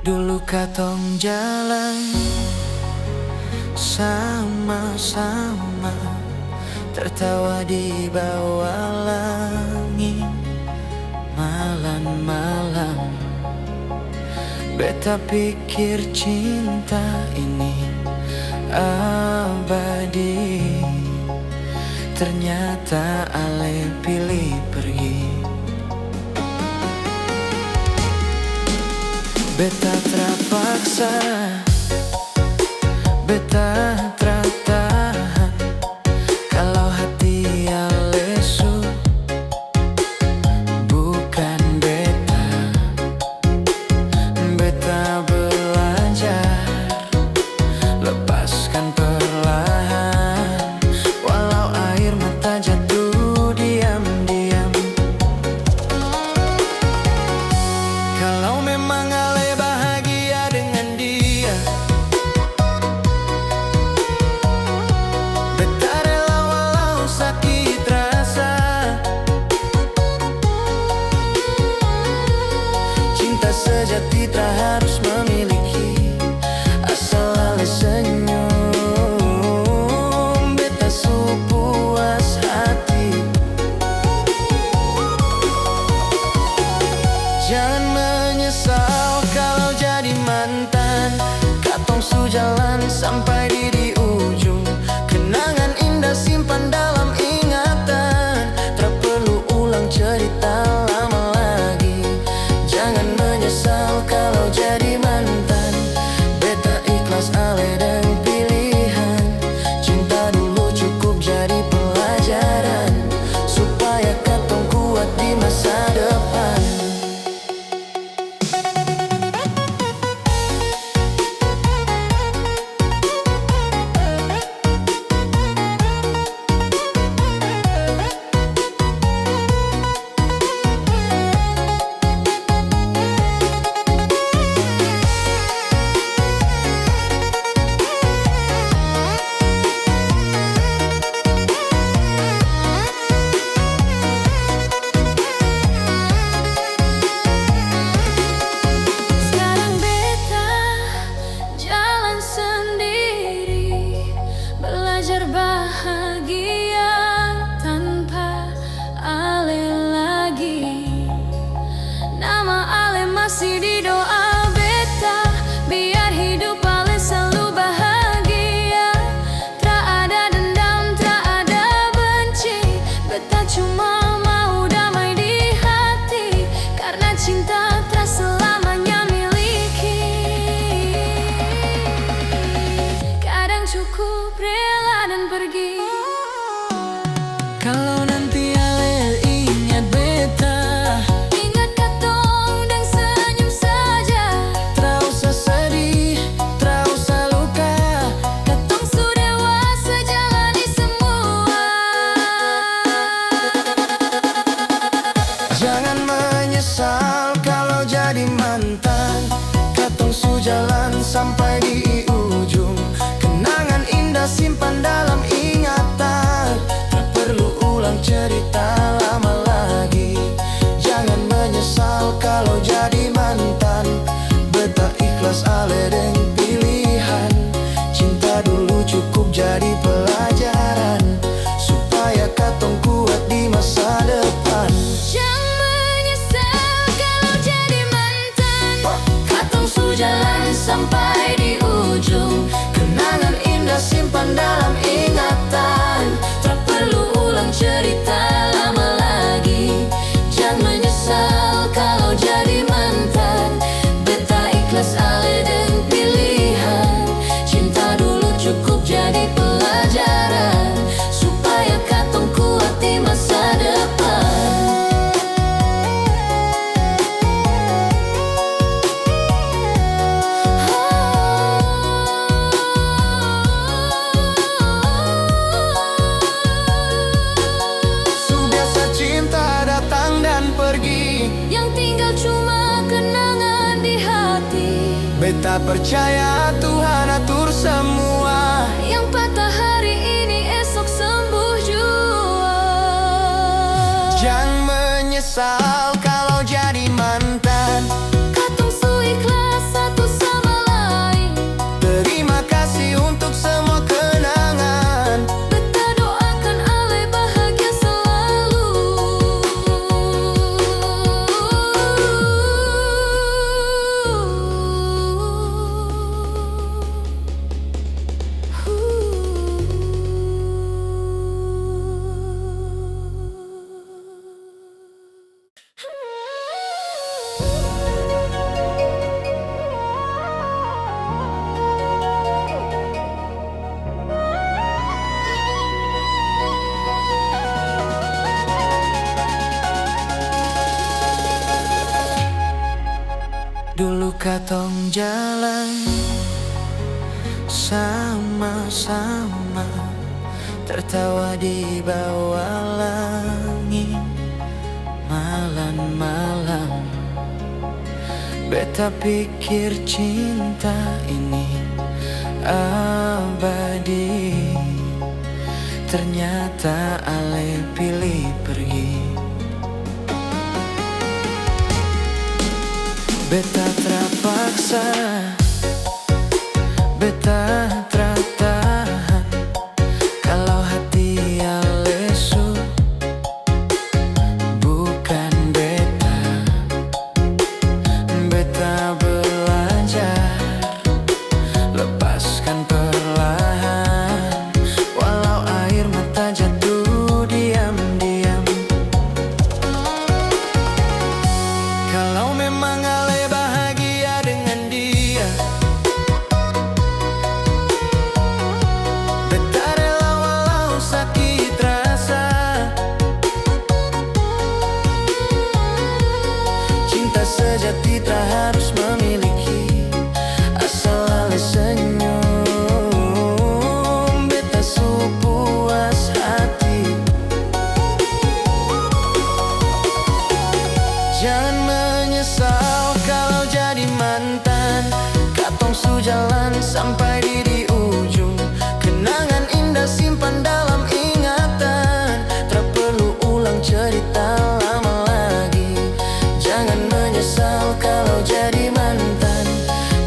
Dulu katong jalan sama-sama, tertawa di bawah langit malam-malam. Beta pikir cinta ini abadi, ternyata ale pilih pergi. Beta terpaksa, beta tertahan, kalau hati lesu bukan beta. Beta belajar lepaskan perlahan, walau air mata jatuh diam-diam. Kalau memang ale bahagia dengan dia, beta rela walau sakit rasa. Cinta sejati tak harus memiliki, asal ale senyum, beta su puas hati. Jangan menyesal kalau jadi mantan, katong su jalan sampai di ujung. Kenangan indah simpan dalam ingatan, tak perlu ulang cerita lama lagi. Jangan menyesal kalau jadi mantan, beta ikhlas ale dan pilihan. Cinta dulu cukup jadi pelajaran, supaya katong kuat di masa depan. Sekarang beta jalan sendiri, belajar bahagia tanpa ale lagi. Nama ale masih di doa beta, biar hidup ale selalu bahagia. Tak ada dendam, tak ada benci, beta cuma mau damai di hati, karena cinta tak selamanya miliki. Kadang cukup rela dan pergi. Kalau nanti ale ingat beta, Ingat katong dan senyum saja, tak usah sedih, tak usah luka. katong su dewasa jalani semua. Jangan menyesal kalau jadi mantan, katong su jalan sampai di ujung. Kenangan indah simpan dalam ingatan, tak perlu ulang cerita lama lagi. Jangan menyesal kalau jadi mantan, beta ikhlas ale deng pilihan. Cinta dulu cukup jadi pelajaran, supaya katong kuat di masa depan. Jangan menyesal kalau jadi mantan, katong su jalan sampai di ujung. Kenangan indah simpan dalam ingatan, Tak perlu ulang cerita lama lagi. Jangan menyesal kalau jadi mantan, beta ikhlas ale dan pilih. Beta percaya Tuhan atur semua. Yang patah hari ini esok sembuh jua. Jangan menyesal kalau jadi mantan. Katong su ikhlas satu sama lain. Terima kasih untuk semua kenangan. Beta doakan ale bahagia selalu. Dulu katong jalan sama-sama, tertawa di bawah langit malam-malam. Beta pikir cinta ini abadi, ternyata ale pilih pergi. Beta terpaksa, beta tertahan. Kalau hati lesu, bukan beta. Beta belajar, lepaskan perlahan. Walau air mata jatuh diam-diam. Kalau memang ale bahagia dengan dia, beta rela walau sakit rasa. Cinta sejati tak harus memiliki, asal ale senyum. Beta su puas hati. Jangan menyesal kalau jadi mantan. Katong su jalan sampai di ujung. Kenangan indah simpan dalam ingatan. Tak perlu ulang cerita lama lagi. Jangan menyesal kalau jadi mantan.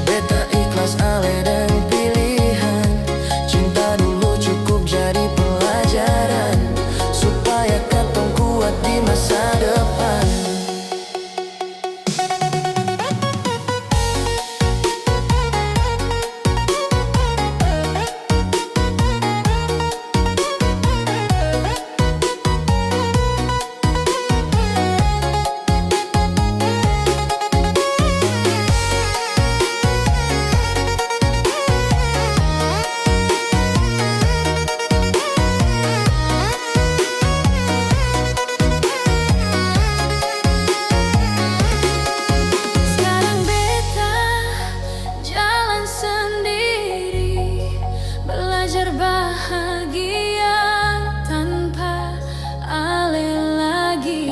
Beta ikhlas ale dan pilihan. Cinta dulu cukup jadi pelajaran, supaya katong kuat di masa depan. Sekarang beta jalan sendiri, belajar bahagia tanpa ale lagi.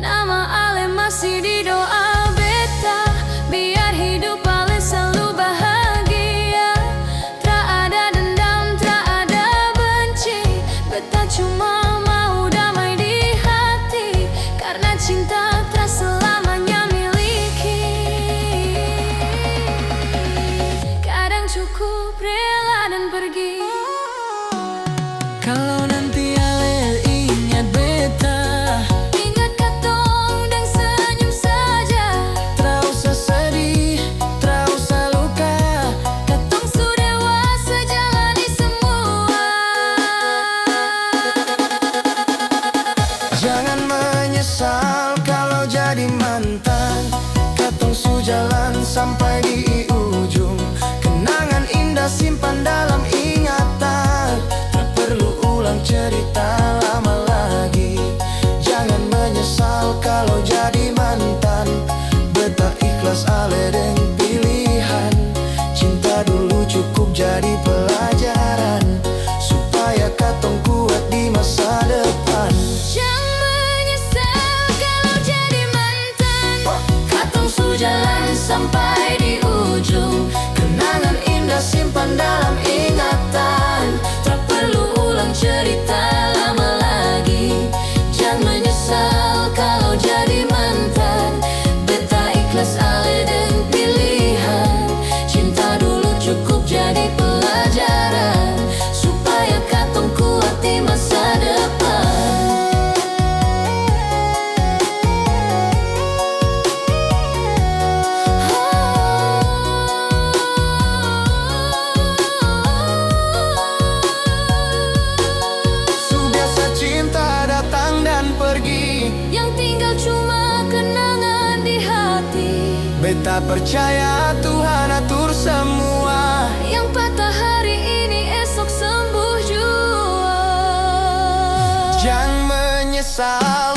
Nama ale masih di doa beta, biar hidup ale selalu bahagia. Tak ada dendam, tak ada benci. Beta cuma mau damai di hati, karena cinta tak selamanya miliki. Kadang cukup rela dan pergi. Kalau nanti ale ingat beta, Ingat katong dan senyum saja. tak usah sedih, tak usah luka. Katong su dewasa jalani semua. Jangan menyesal kalau jadi mantan. Katong su jalan sampai di ujung. Kenangan indah simpan dalam ingatan. Tak perlu ulang cerita lama lagi. Jangan menyesal kalau jadi mantan. Beta ikhlas ale dan pilihan. Cinta dulu cukup jadi pelajaran, supaya katong kuat di masa depan. Jangan menyesal kalau jadi mantan. Katong su jalan sampai di simpan dalam ingatan. Tak perlu ulang cerita lama lagi. Jangan menyesal kalau jadi mantan. Beta ikhlas ale dan pilihan. Cinta dulu cukup jadi pelajaran, supaya katong kuat di masa depan. Biasa cinta datang dan pergi, Yang tinggal cuma kenangan di hati. beta percaya Tuhan atur semua. Yang patah hari ini esok sembuh jua. Jangan menyesal